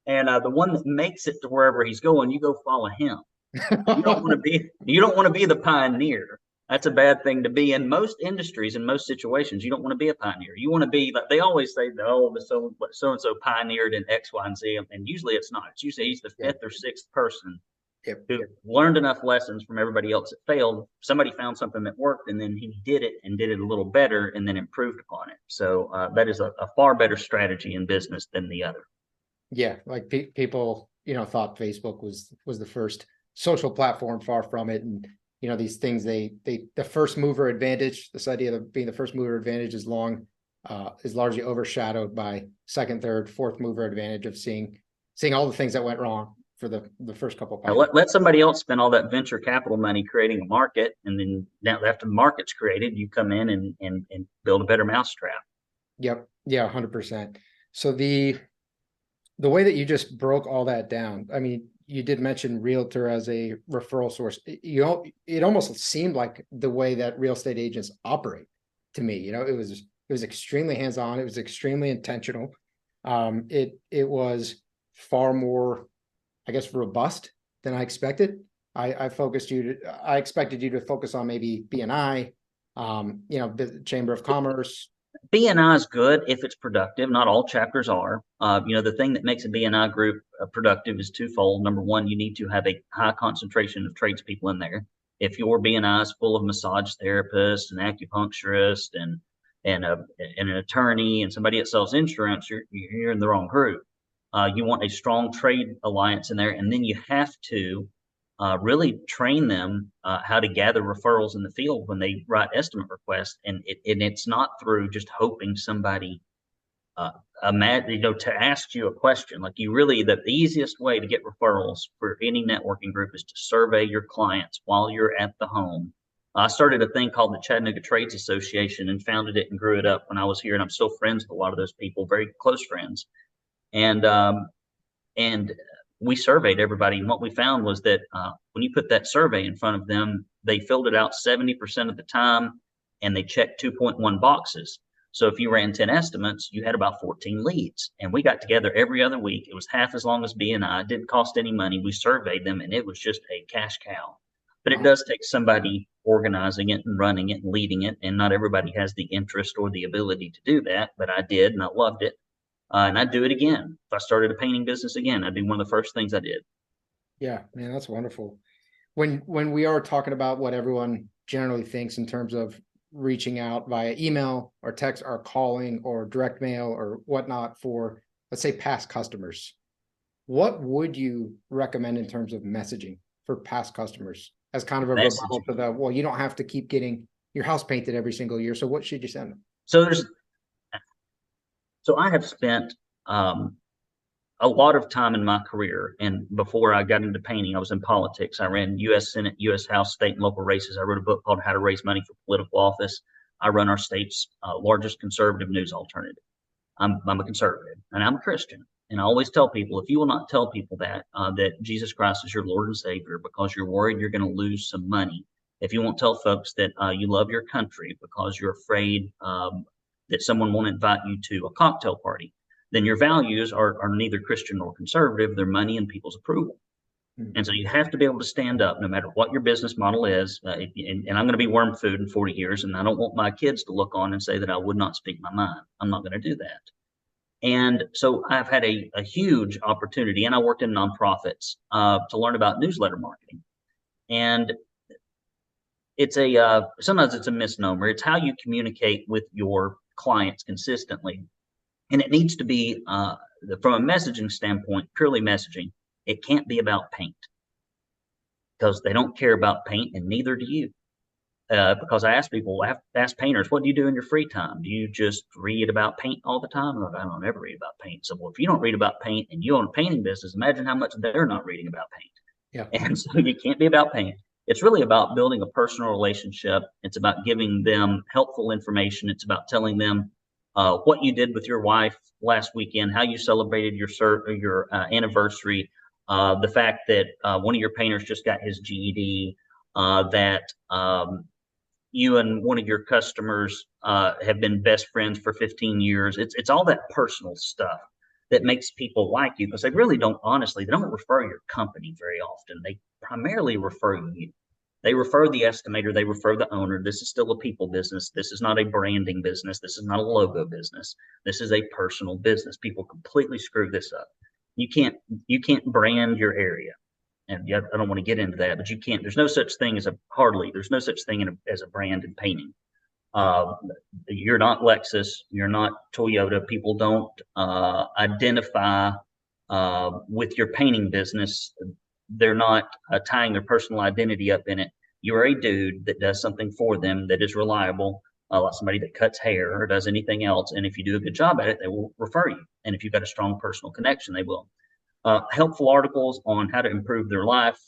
And the one that makes it to wherever he's going, you go follow him. You don't want to be the pioneer. That's a bad thing to be in most industries, in most situations. You don't want to be a pioneer. You want to be like, they always say, oh, the so and so pioneered in X, Y, and Z. And usually it's not. It's usually he's the 5th or 6th person who learned enough lessons from everybody else that failed. Somebody found something that worked, and then he did it and did it a little better and then improved upon it. So that is a far better strategy in business than the other. Yeah, like people, thought Facebook was the first social platform. Far from it. And these things, the first mover advantage, this idea of being the first mover advantage is largely overshadowed by second, third, fourth mover advantage of seeing all the things that went wrong for the first couple of let somebody else spend all that venture capital money creating a market, and then now after the market's created, you come in and build a better mousetrap. Yep. Yeah, 100%. So the way that you just broke all that down, I mean, you did mention realtor as a referral source. It almost seemed like the way that real estate agents operate to me. It was extremely hands-on. It was extremely intentional. It was far more, I guess, robust than I expected. I expected you to focus on maybe BNI, Chamber of Commerce. BNI is good if it's productive. Not all chapters are. The thing that makes a BNI group productive is twofold. Number one, you need to have a high concentration of tradespeople in there. If your BNI is full of massage therapists and acupuncturists and an attorney and somebody that sells insurance, you're in the wrong group. You want a strong trade alliance in there, and then you have to really train them how to gather referrals in the field when they write estimate requests. And it's not through just hoping somebody to ask you a question. Like the easiest way to get referrals for any networking group is to survey your clients while you're at the home. I started a thing called the Chattanooga Trades Association and founded it and grew it up when I was here. And I'm still friends with a lot of those people, very close friends. And we surveyed everybody. And what we found was that when you put that survey in front of them, they filled it out 70% of the time, and they checked 2.1 boxes. So if you ran 10 estimates, you had about 14 leads. And we got together every other week. It was half as long as BNI. It didn't cost any money. We surveyed them, and it was just a cash cow. But it does take somebody organizing it and running it and leading it. And not everybody has the interest or the ability to do that. But I did, and I loved it. And I'd do it again. If I started a painting business again, I'd be one of the first things I did. Yeah, man, that's wonderful. When we are talking about what everyone generally thinks in terms of reaching out via email or text or calling or direct mail or whatnot for, let's say, past customers, what would you recommend in terms of messaging for past customers as kind of a rebuttal to well, you don't have to keep getting your house painted every single year. So what should you send them? So I have spent a lot of time in my career, and before I got into painting, I was in politics. I ran U.S. Senate, U.S. House, state and local races. I wrote a book called How to Raise Money for Political Office. I run our state's largest conservative news alternative. I'm a conservative, and I'm a Christian. And I always tell people, if you will not tell people that Jesus Christ is your Lord and Savior because you're worried you're going to lose some money, if you won't tell folks that you love your country because you're afraid that someone won't invite you to a cocktail party, then your values are neither Christian nor conservative. They're money and people's approval. Mm-hmm. And so you have to be able to stand up no matter what your business model is. And I'm going to be worm food in 40 years, and I don't want my kids to look on and say that I would not speak my mind. I'm not going to do that. And so I've had a huge opportunity, and I worked in nonprofits to learn about newsletter marketing. And it's sometimes it's a misnomer. It's how you communicate with your clients consistently. And it needs to be, from a messaging standpoint, purely messaging. It can't be about paint because they don't care about paint, and neither do you. Because I ask people, ask painters, what do you do in your free time? Do you just read about paint all the time? Like, I don't ever read about paint. So, well, if you don't read about paint and you own a painting business, imagine how much they're not reading about paint. Yeah. And so you can't be about paint. It's really about building a personal relationship. It's about giving them helpful information. It's about telling them what you did with your wife last weekend, how you celebrated your anniversary, the fact that one of your painters just got his GED, that you and one of your customers have been best friends for 15 years. It's all that personal stuff that makes people like you, because they really don't, honestly, they don't refer your company very often. They primarily refer you. They refer the estimator, they refer the owner. This is still a people business. This is not a branding business. This is not a logo business. This is a personal business. People completely screw this up. You can't brand your area. And yeah, I don't want to get into that, but you can't. There's no such thing as there's no such thing as a brand in painting. You're not Lexus. You're not Toyota. People don't identify with your painting business. They're not tying their personal identity up in it. You're a dude that does something for them that is reliable, like somebody that cuts hair or does anything else. And if you do a good job at it, they will refer you. And if you've got a strong personal connection, they will. Helpful articles on how to improve their life,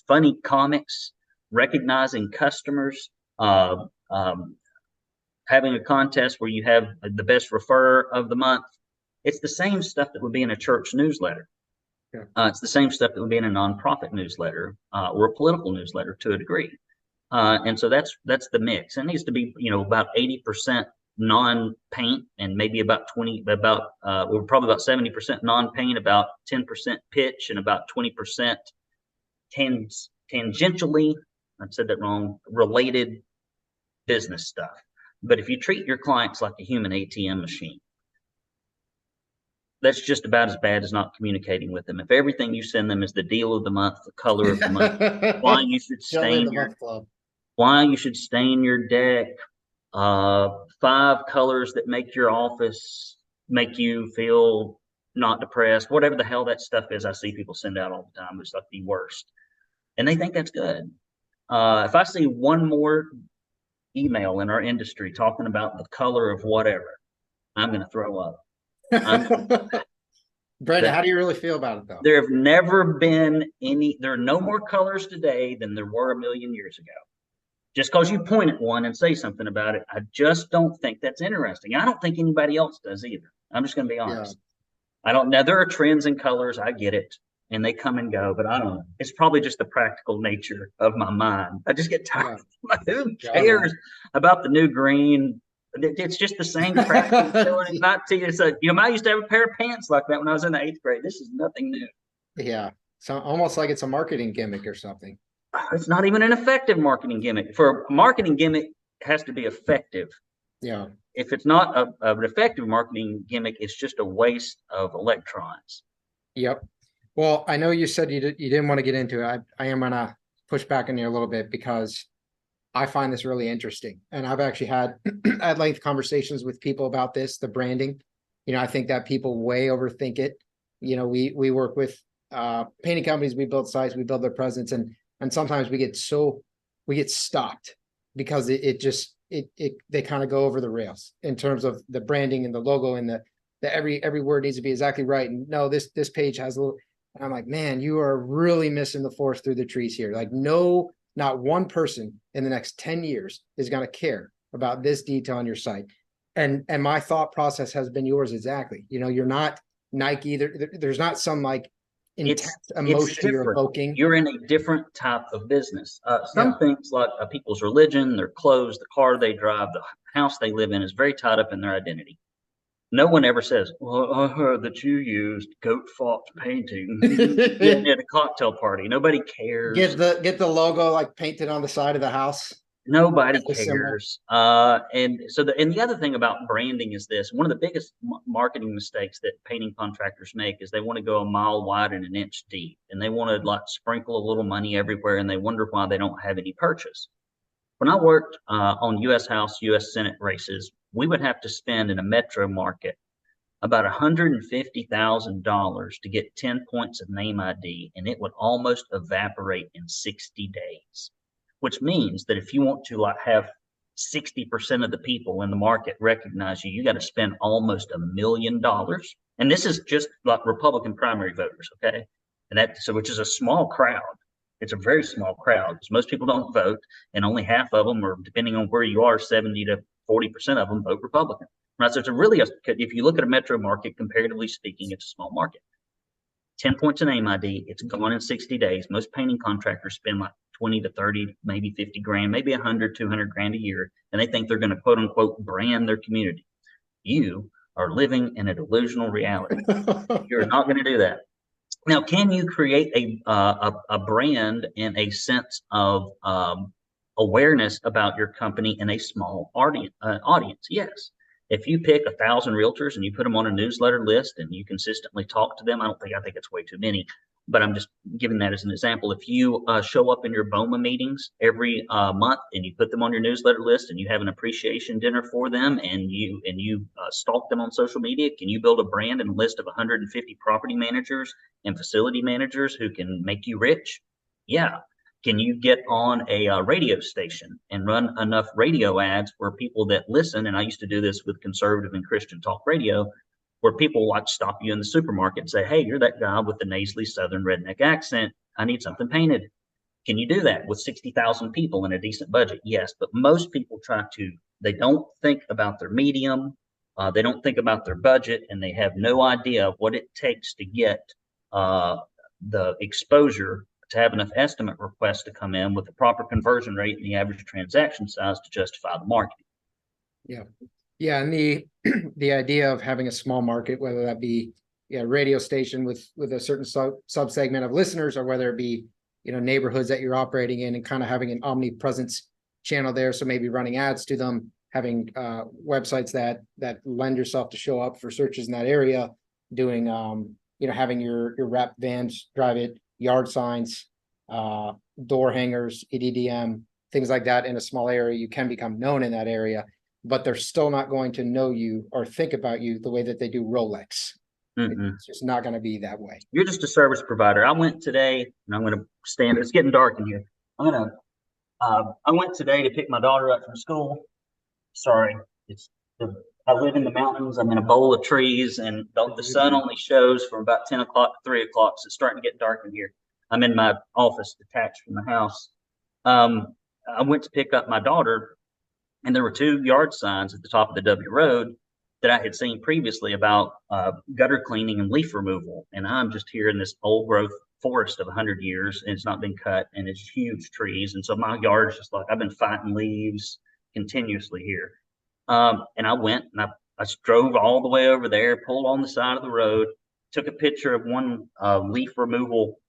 funny comics, recognizing customers, having a contest where you have the best referrer of the month. It's the same stuff that would be in a church newsletter. Yeah. It's the same stuff that would be in a nonprofit newsletter or a political newsletter to a degree. And so that's the mix. It needs to be, about 80% non-paint and maybe about 70% non-paint, about 10% pitch, and about 20% tangentially, I said that wrong, related business stuff. But if you treat your clients like a human ATM machine, that's just about as bad as not communicating with them. If everything you send them is the deal of the month, the color of the month, why you should stain your deck, 5 colors that make your office make you feel not depressed, whatever the hell that stuff is. I see people send out all the time. It's like the worst. And they think that's good. If I see one more email in our industry talking about the color of whatever, I'm going to throw up. Brenda, how do you really feel about it though? There have never been there are no more colors today than there were 1 million years ago. Just because you point at one and say something about it, I just don't think that's interesting. I don't think anybody else does either. I'm just going to be honest. Yeah. I don't know. There are trends in colors. I get it. And they come and go, but I don't know. It's probably just the practical nature of my mind. I just get tired. Yeah. Who cares about the new green? It's just the same crap. Not to you. So, I used to have a pair of pants like that when I was in the 8th grade. This is nothing new. Yeah. So almost like it's a marketing gimmick or something. It's not even an effective marketing gimmick. For a marketing gimmick, it has to be effective. Yeah. If it's not an effective marketing gimmick, it's just a waste of electrons. Yep. Well, I know you said you didn't want to get into it. I am going to push back on you a little bit because I find this really interesting. And I've actually had at length conversations with people about this, the branding. I think that people way overthink it. We work with painting companies, we build sites, we build their presence, and sometimes we get stopped because they kind of go over the rails in terms of the branding and the logo and the every word needs to be exactly right. And no, this page has a little, and I'm like, man, you are really missing the forest through the trees here. Like, no, not one person in the next 10 years is going to care about this detail on your site. And my thought process has been yours exactly. You're not Nike. There's not some like intense emotion you're evoking. You're in a different type of business. Some things like people's religion, their clothes, the car they drive, the house they live in is very tied up in their identity. No one ever says, well, I heard that you used goat font painting at a cocktail party. Nobody cares. Get the logo like painted on the side of the house. Nobody cares. And the other thing about branding is this. One of the biggest marketing mistakes that painting contractors make is they want to go a mile wide and an inch deep. And they want to like sprinkle a little money everywhere, and they wonder why they don't have any purchase. When I worked on U.S. House, U.S. Senate races, we would have to spend in a metro market about $150,000 to get 10 points of name ID, and it would almost evaporate in 60 days, which means that if you want to have 60% of the people in the market recognize you, you got to spend almost $1 million. And this is just like Republican primary voters, okay? And which is a small crowd. It's a very small crowd because most people don't vote, and only half of them, or depending on where you are, 70 to 40% of them vote Republican. Right? So if you look at a metro market, comparatively speaking, it's a small market. 10 points in name ID, it's gone in 60 days. Most painting contractors spend like 20 to 30, maybe 50 grand, maybe 100, 200 grand a year. And they think they're going to quote unquote brand their community. You are living in a delusional reality. You're not going to do that. Now, can you create a brand and a sense of awareness about your company in a small audience? Yes. If you pick 1,000 realtors and you put them on a newsletter list and you consistently talk to them, I think it's way too many, but I'm just giving that as an example. If you show up in your BOMA meetings every month and you put them on your newsletter list and you have an appreciation dinner for them and you stalk them on social media, can you build a brand and a list of 150 property managers and facility managers who can make you rich? Yeah. Can you get on a radio station and run enough radio ads where people that listen, and I used to do this with conservative and Christian talk radio, where people like stop you in the supermarket and say, hey, you're that guy with the nasally Southern redneck accent. I need something painted. Can you do that with 60,000 people in a decent budget? Yes, but most people they don't think about their medium, they don't think about their budget, and they have no idea what it takes to get the exposure to have enough estimate requests to come in with the proper conversion rate and the average transaction size to justify the marketing. Yeah. Yeah. And the idea of having a small market, whether that be a radio station with a certain sub segment of listeners, or whether it be, neighborhoods that you're operating in and kind of having an omnipresence channel there. So maybe running ads to them, having websites that lend yourself to show up for searches in that area, doing, having your wrap vans drive it, yard signs, door hangers, EDDM, things like that in a small area. You can become known in that area, but they're still not going to know you or think about you the way that they do Rolex. It's just not going to be that way. You're just a service provider. I went today, and I'm going to stand. It's getting dark in here. I went today to pick my daughter up from school. Sorry, I live in the mountains. I'm in a bowl of trees, and the sun only shows from about 10 o'clock to 3 o'clock. So it's starting to get dark in here. I'm in my office detached from the house. I went to pick up my daughter, and there were 2 yard signs at the top of the W road that I had seen previously about gutter cleaning and leaf removal. And I'm just here in this old growth forest of 100 years, and it's not been cut, and it's huge trees. And so my yard's just like, I've been fighting leaves continuously here. And I went and I drove all the way over there, pulled on the side of the road, took a picture of one leaf removal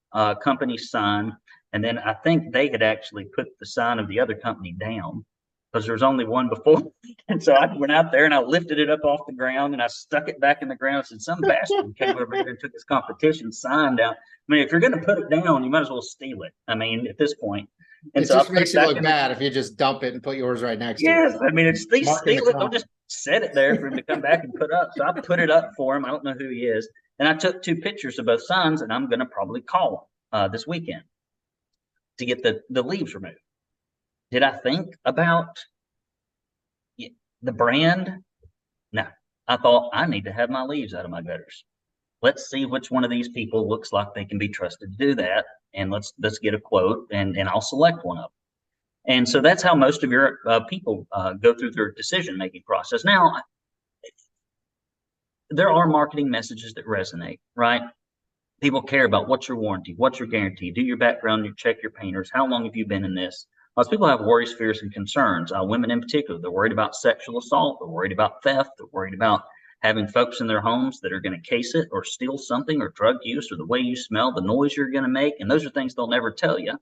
company sign. And then I think they had actually put the sign of the other company down because there was only one before. And so I went out there and I lifted it up off the ground and I stuck it back in the ground. I said, some bastard came over here and took his competition sign down. I mean, if you're going to put it down, you might as well steal it. I mean, at this point. And it so just makes you look bad if you just dump it and put yours right next to it. Yes, I mean, it's they steal it. They'll just set it there for him to come back and put up. So I put it up for him. I don't know who he is. And I took 2 pictures of both signs, and I'm going to probably call him this weekend to get the leaves removed. Did I think about the brand? No. I thought I need to have my leaves out of my gutters. Let's see which one of these people looks like they can be trusted to do that. And let's get a quote, and I'll select one of them. And so that's how most of your people go through their decision-making process. Now, there are marketing messages that resonate, right? People care about what's your warranty, what's your guarantee, do your background, check your painters, how long have you been in this? Most people have worries, fears, and concerns. Women in particular, they're worried about sexual assault, they're worried about theft, they're worried about having folks in their homes that are going to case it or steal something, or drug use, or the way you smell, the noise you're going to make. And those are things they'll never tell you.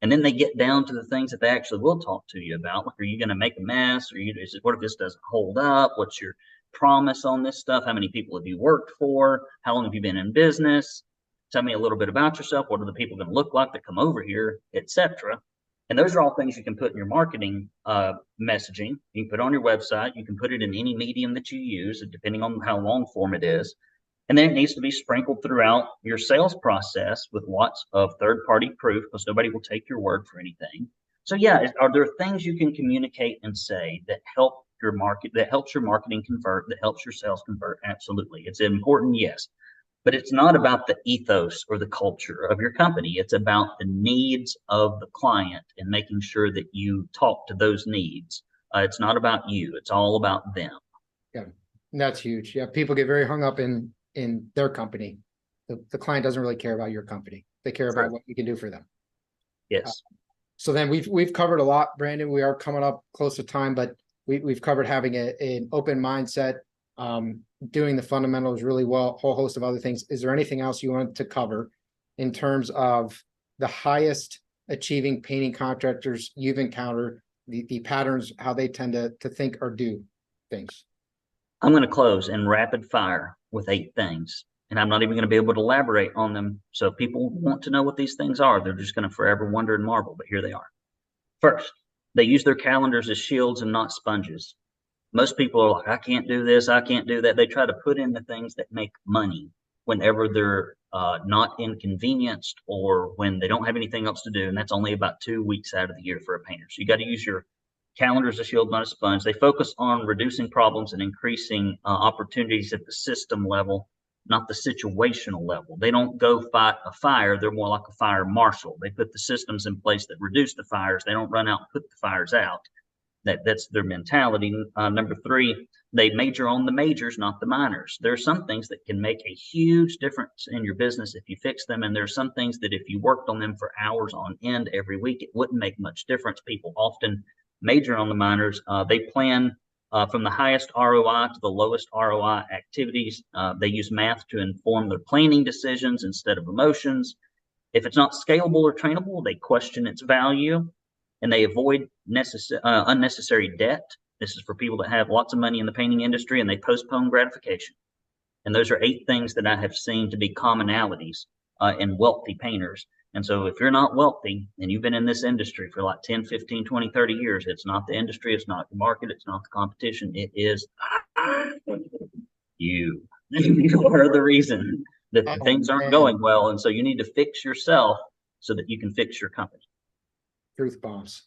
And then they get down to the things that they actually will talk to you about. Like, are you going to make a mess? Or what if this doesn't hold up? What's your promise on this stuff? How many people have you worked for? How long have you been in business? Tell me a little bit about yourself. What are the people going to look like that come over here, etc. And those are all things you can put in your marketing messaging. You can put it on your website. You can put it in any medium that you use, depending on how long form it is. And then it needs to be sprinkled throughout your sales process with lots of third-party proof, because nobody will take your word for anything. So yeah, are there things you can communicate and say that help your market, that helps your marketing convert, that helps your sales convert? Absolutely. It's important, yes. But it's not about the ethos or the culture of your company. It's about the needs of the client and making sure that you talk to those needs. It's not about you. It's all about them. Yeah, that's huge. Yeah, people get very hung up in their company. The client doesn't really care about your company. They care about what you can do for them. Yes. So then we've covered a lot, Brandon. We are coming up close to time, but we've covered having an open mindset, doing the fundamentals really well, whole host of other things. Is there anything else you want to cover in terms of the highest achieving painting contractors you've encountered, the patterns, how they tend to think or do things? I'm going to close in rapid fire with 8 things, and I'm not even going to be able to elaborate on them. So if people want to know what these things are, they're just going to forever wonder and marvel, but here they are. First, they use their calendars as shields and not sponges. Most people are like, I can't do this, I can't do that. They try to put in the things that make money whenever they're not inconvenienced or when they don't have anything else to do. And that's only about 2 weeks out of the year for a painter. So you got to use your calendar as a shield, not a sponge. They focus on reducing problems and increasing opportunities at the system level, not the situational level. They don't go fight a fire. They're more like a fire marshal. They put the systems in place that reduce the fires. They don't run out and put the fires out. That's their mentality. Number 3, they major on the majors, not the minors. There are some things that can make a huge difference in your business if you fix them. And there are some things that if you worked on them for hours on end every week, it wouldn't make much difference. People often major on the minors. They plan from the highest ROI to the lowest ROI activities. They use math to inform their planning decisions instead of emotions. If it's not scalable or trainable, they question its value, and they avoid unnecessary debt. This is for people that have lots of money in the painting industry, and they postpone gratification. And those are 8 things that I have seen to be commonalities in wealthy painters. And so if you're not wealthy and you've been in this industry for like 10, 15, 20, 30 years, it's not the industry, it's not the market, it's not the competition. It is you. You are the reason that things aren't going well. And so you need to fix yourself so that you can fix your company. Truth bombs.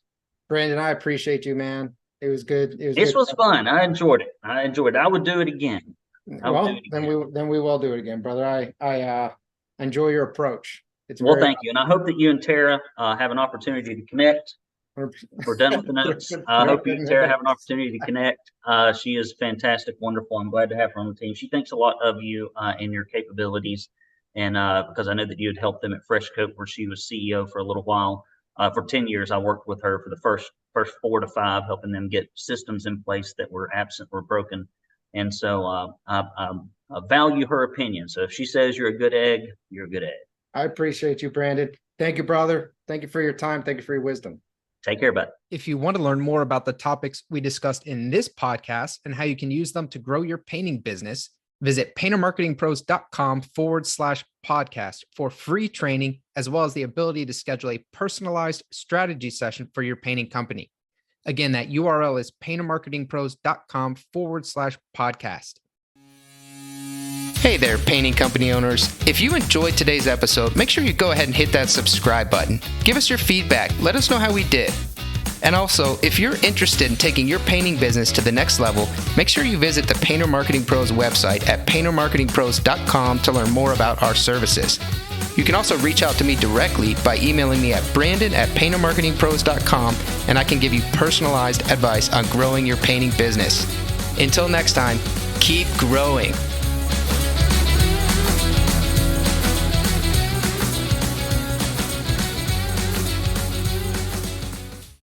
Brandon, I appreciate you, man. It was good. This was fun. I enjoyed it. I would do it again. Then we will do it again, brother. I enjoy your approach. Thank you. And I hope that you and Tara have an opportunity to connect. We're done with the notes. I hope you and Tara have an opportunity to connect. She is fantastic, wonderful. I'm glad to have her on the team. She thinks a lot of you and your capabilities. And because I know that you had helped them at Freshcoat, where she was CEO for a little while. For 10 years, I worked with her for the first 4 to 5, helping them get systems in place that were absent or broken. And so I value her opinion. So if she says you're a good egg, you're a good egg. I appreciate you, Brandon. Thank you, brother. Thank you for your time. Thank you for your wisdom. Take care, bud. If you want to learn more about the topics we discussed in this podcast and how you can use them to grow your painting business, visit paintermarketingpros.com/podcast for free training, as well as the ability to schedule a personalized strategy session for your painting company. Again, that URL is paintermarketingpros.com/podcast. Hey there, painting company owners. If you enjoyed today's episode, make sure you go ahead and hit that subscribe button. Give us your feedback. Let us know how we did. And also, if you're interested in taking your painting business to the next level, make sure you visit the Painter Marketing Pros website at paintermarketingpros.com to learn more about our services. You can also reach out to me directly by emailing me at brandon@paintermarketingpros.com, and I can give you personalized advice on growing your painting business. Until next time, keep growing.